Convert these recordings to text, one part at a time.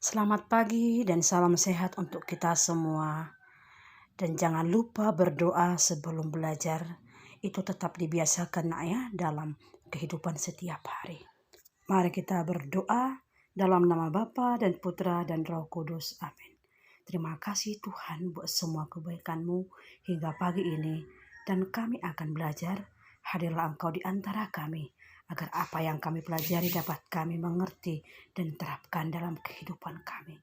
Selamat pagi dan salam sehat untuk kita semua. Dan jangan lupa berdoa sebelum belajar. Itu tetap dibiasakan nak ya dalam kehidupan setiap hari. Mari kita berdoa dalam nama Bapa dan Putra dan Roh Kudus. Amin. Terima kasih Tuhan buat semua kebaikan-Mu hingga pagi ini. Dan kami akan belajar. Hadirlah Engkau di antara kami, agar apa yang kami pelajari dapat kami mengerti dan terapkan dalam kehidupan kami.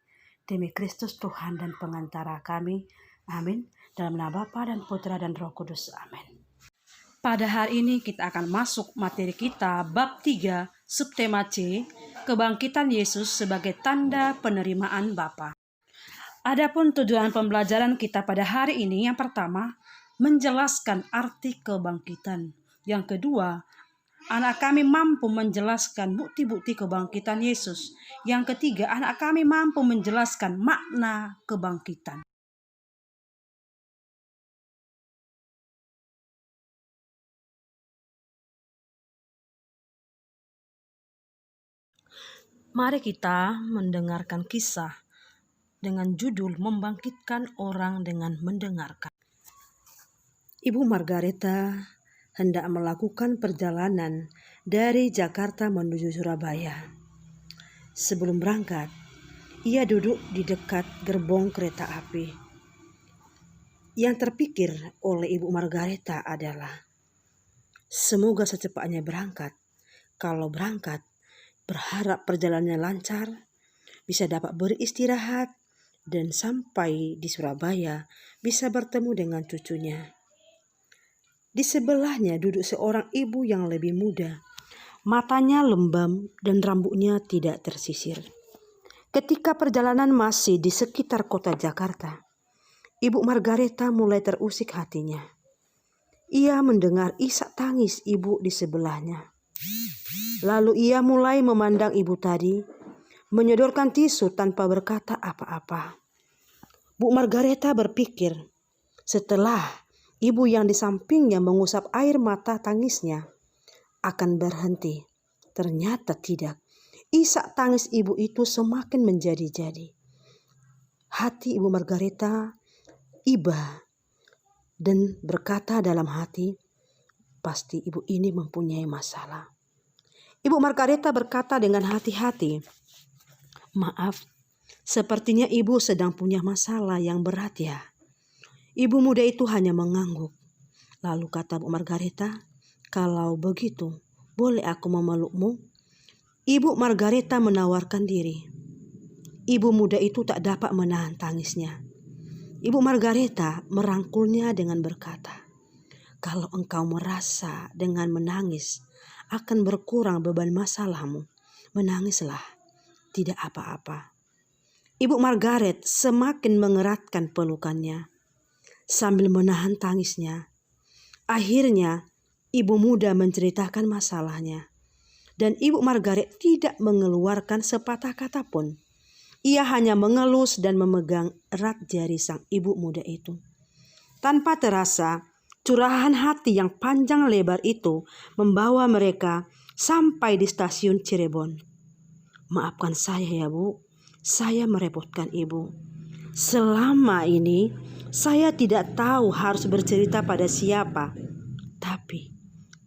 Demi Kristus Tuhan dan pengantara kami. Amin. Dalam nama Bapa dan Putra dan Roh Kudus. Amin. Pada hari ini kita akan masuk materi kita bab 3 subtema C, kebangkitan Yesus sebagai tanda penerimaan Bapa. Adapun tujuan pembelajaran kita pada hari ini, yang pertama, menjelaskan arti kebangkitan. Yang kedua, anak kami mampu menjelaskan bukti-bukti kebangkitan Yesus. Yang ketiga, anak kami mampu menjelaskan makna kebangkitan. Mari kita mendengarkan kisah dengan judul Membangkitkan Orang dengan Mendengarkan. Ibu Margareta hendak melakukan perjalanan dari Jakarta menuju Surabaya. Sebelum berangkat, ia duduk di dekat gerbong kereta api. Yang terpikir oleh Ibu Margareta adalah, semoga secepatnya berangkat. Kalau berangkat, berharap perjalanannya lancar, bisa dapat beristirahat, dan sampai di Surabaya bisa bertemu dengan cucunya. Di sebelahnya duduk seorang ibu yang lebih muda. Matanya lembam dan rambutnya tidak tersisir. Ketika perjalanan masih di sekitar kota Jakarta, Ibu Margareta mulai terusik hatinya. Ia mendengar isak tangis ibu di sebelahnya. Lalu ia mulai memandang ibu tadi, menyodorkan tisu tanpa berkata apa-apa. Bu Margareta berpikir, setelah ibu yang di sampingnya mengusap air mata tangisnya akan berhenti. Ternyata tidak. Isak tangis ibu itu semakin menjadi-jadi. Hati Ibu Margareta iba dan berkata dalam hati, pasti ibu ini mempunyai masalah. Ibu Margareta berkata dengan hati-hati, maaf, sepertinya ibu sedang punya masalah yang berat ya. Ibu muda itu hanya mengangguk. Lalu kata Bu Margareta, kalau begitu, boleh aku memelukmu? Ibu Margareta menawarkan diri. Ibu muda itu tak dapat menahan tangisnya. Ibu Margareta merangkulnya dengan berkata, kalau engkau merasa dengan menangis akan berkurang beban masalahmu, menangislah, tidak apa-apa. Ibu Margaret semakin mengeratkan pelukannya sambil menahan tangisnya. Akhirnya, ibu muda menceritakan masalahnya. Dan Ibu Margaret tidak mengeluarkan sepatah kata pun. Ia hanya mengelus dan memegang erat jari sang ibu muda itu. Tanpa terasa, curahan hati yang panjang lebar itu membawa mereka sampai di stasiun Cirebon. Maafkan saya ya Bu, saya merepotkan ibu. Selama ini saya tidak tahu harus bercerita pada siapa. Tapi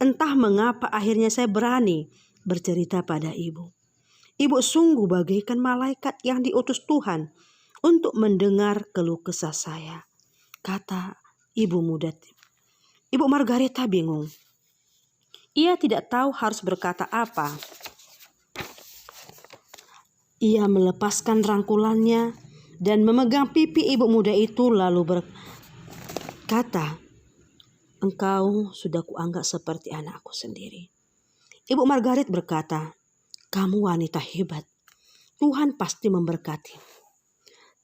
entah mengapa akhirnya saya berani bercerita pada ibu. Ibu sungguh bagaikan malaikat yang diutus Tuhan untuk mendengar keluh kesah saya, kata ibu muda. Ibu Margareta bingung. Ia tidak tahu harus berkata apa. Ia melepaskan rangkulannya dan memegang pipi ibu muda itu lalu berkata, engkau sudah kuanggap seperti anakku sendiri. Ibu Margaret berkata, kamu wanita hebat. Tuhan pasti memberkati.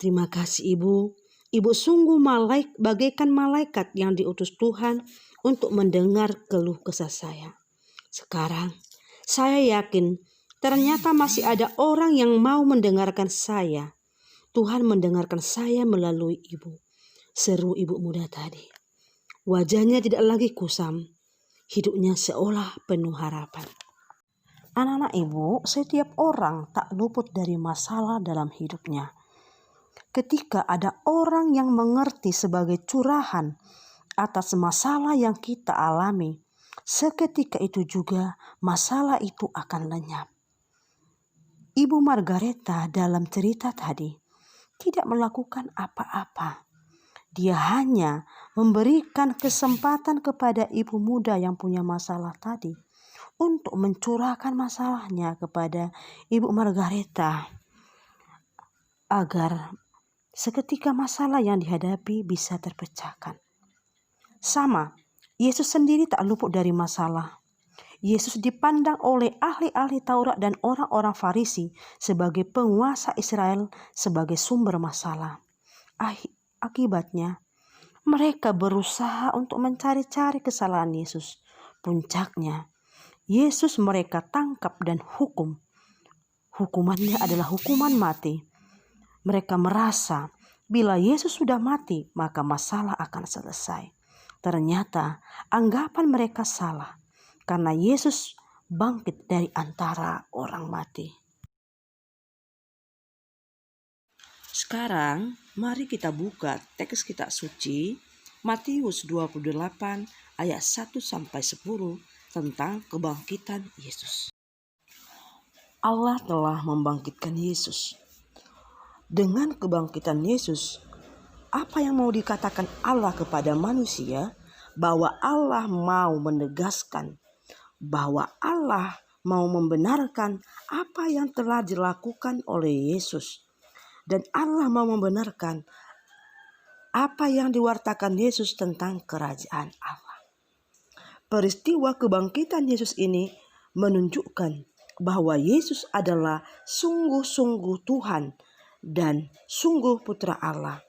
Terima kasih ibu. Ibu sungguh bagaikan malaikat yang diutus Tuhan untuk mendengar keluh kesah saya. Sekarang saya yakin ternyata masih ada orang yang mau mendengarkan saya. Tuhan mendengarkan saya melalui ibu. Seru ibu muda tadi. Wajahnya tidak lagi kusam. Hidupnya seolah penuh harapan. Anak-anak ibu, setiap orang tak luput dari masalah dalam hidupnya. Ketika ada orang yang mengerti sebagai curahan atas masalah yang kita alami, seketika itu juga masalah itu akan lenyap. Ibu Margareta dalam cerita tadi tidak melakukan apa-apa. Dia hanya memberikan kesempatan kepada ibu muda yang punya masalah tadi untuk mencurahkan masalahnya kepada Ibu Margareta agar seketika masalah yang dihadapi bisa terpecahkan. Sama, Yesus sendiri tak luput dari masalah. Yesus dipandang oleh ahli-ahli Taurat dan orang-orang Farisi sebagai penguasa Israel sebagai sumber masalah. Akibatnya, mereka berusaha untuk mencari-cari kesalahan Yesus. Puncaknya, Yesus mereka tangkap dan hukum. Hukumannya adalah hukuman mati. Mereka merasa bila Yesus sudah mati, maka masalah akan selesai. Ternyata anggapan mereka salah. Karena Yesus bangkit dari antara orang mati. Sekarang mari kita buka teks kitab suci Matius 28 ayat 1-10 tentang kebangkitan Yesus. Allah telah membangkitkan Yesus. Dengan kebangkitan Yesus, apa yang mau dikatakan Allah kepada manusia? Bahwa Allah mau menegaskan, bahwa Allah mau membenarkan apa yang telah dilakukan oleh Yesus. Dan Allah mau membenarkan apa yang diwartakan Yesus tentang kerajaan Allah. Peristiwa kebangkitan Yesus ini menunjukkan bahwa Yesus adalah sungguh-sungguh Tuhan dan sungguh Putra Allah.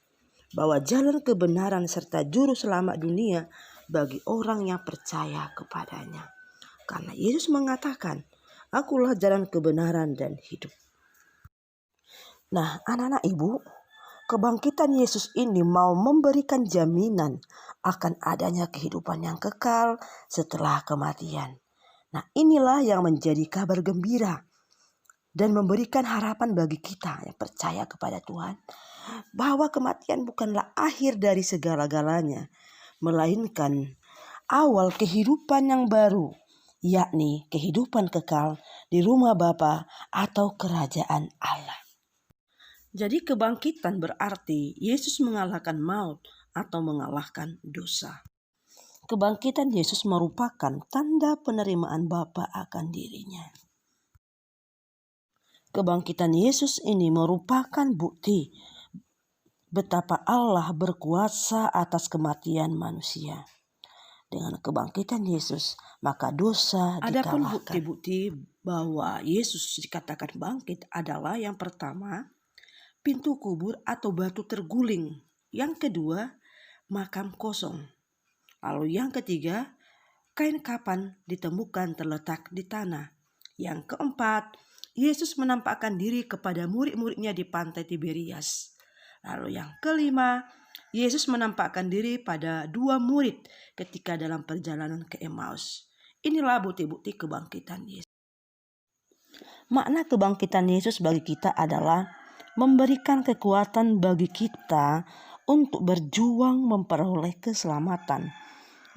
Bahwa jalan kebenaran serta juru selamat dunia bagi orang yang percaya kepadanya. Karena Yesus mengatakan, "Akulah jalan kebenaran dan hidup." Nah, anak-anak ibu, kebangkitan Yesus ini mau memberikan jaminan akan adanya kehidupan yang kekal setelah kematian. Nah, inilah yang menjadi kabar gembira dan memberikan harapan bagi kita yang percaya kepada Tuhan, bahwa kematian bukanlah akhir dari segala-galanya, melainkan awal kehidupan yang baru, yakni kehidupan kekal di rumah Bapa atau kerajaan Allah. Jadi kebangkitan berarti Yesus mengalahkan maut atau mengalahkan dosa. Kebangkitan Yesus merupakan tanda penerimaan Bapa akan dirinya. Kebangkitan Yesus ini merupakan bukti betapa Allah berkuasa atas kematian manusia. Dengan kebangkitan Yesus, maka dosa dikalahkan. Adapun bukti-bukti bahwa Yesus dikatakan bangkit adalah yang pertama, pintu kubur atau batu terguling. Yang kedua, makam kosong. Lalu yang ketiga, kain kapan ditemukan terletak di tanah. Yang keempat, Yesus menampakkan diri kepada murid-muridnya di pantai Tiberias. Lalu yang kelima, Yesus menampakkan diri pada 2 murid ketika dalam perjalanan ke Emmaus. Inilah bukti-bukti kebangkitan Yesus. Makna kebangkitan Yesus bagi kita adalah memberikan kekuatan bagi kita untuk berjuang memperoleh keselamatan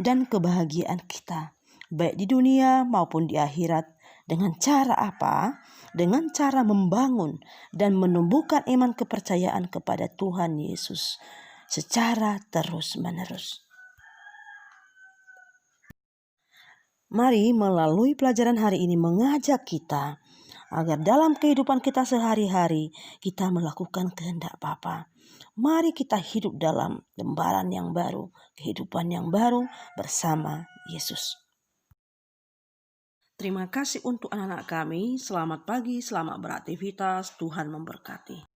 dan kebahagiaan kita, baik di dunia maupun di akhirat. Dengan cara apa? Dengan cara membangun dan menumbuhkan iman kepercayaan kepada Tuhan Yesus secara terus-menerus. Mari melalui pelajaran hari ini mengajak kita agar dalam kehidupan kita sehari-hari kita melakukan kehendak Bapa. Mari kita hidup dalam lembaran yang baru, kehidupan yang baru bersama Yesus. Terima kasih untuk anak-anak kami. Selamat pagi, selamat beraktivitas. Tuhan memberkati.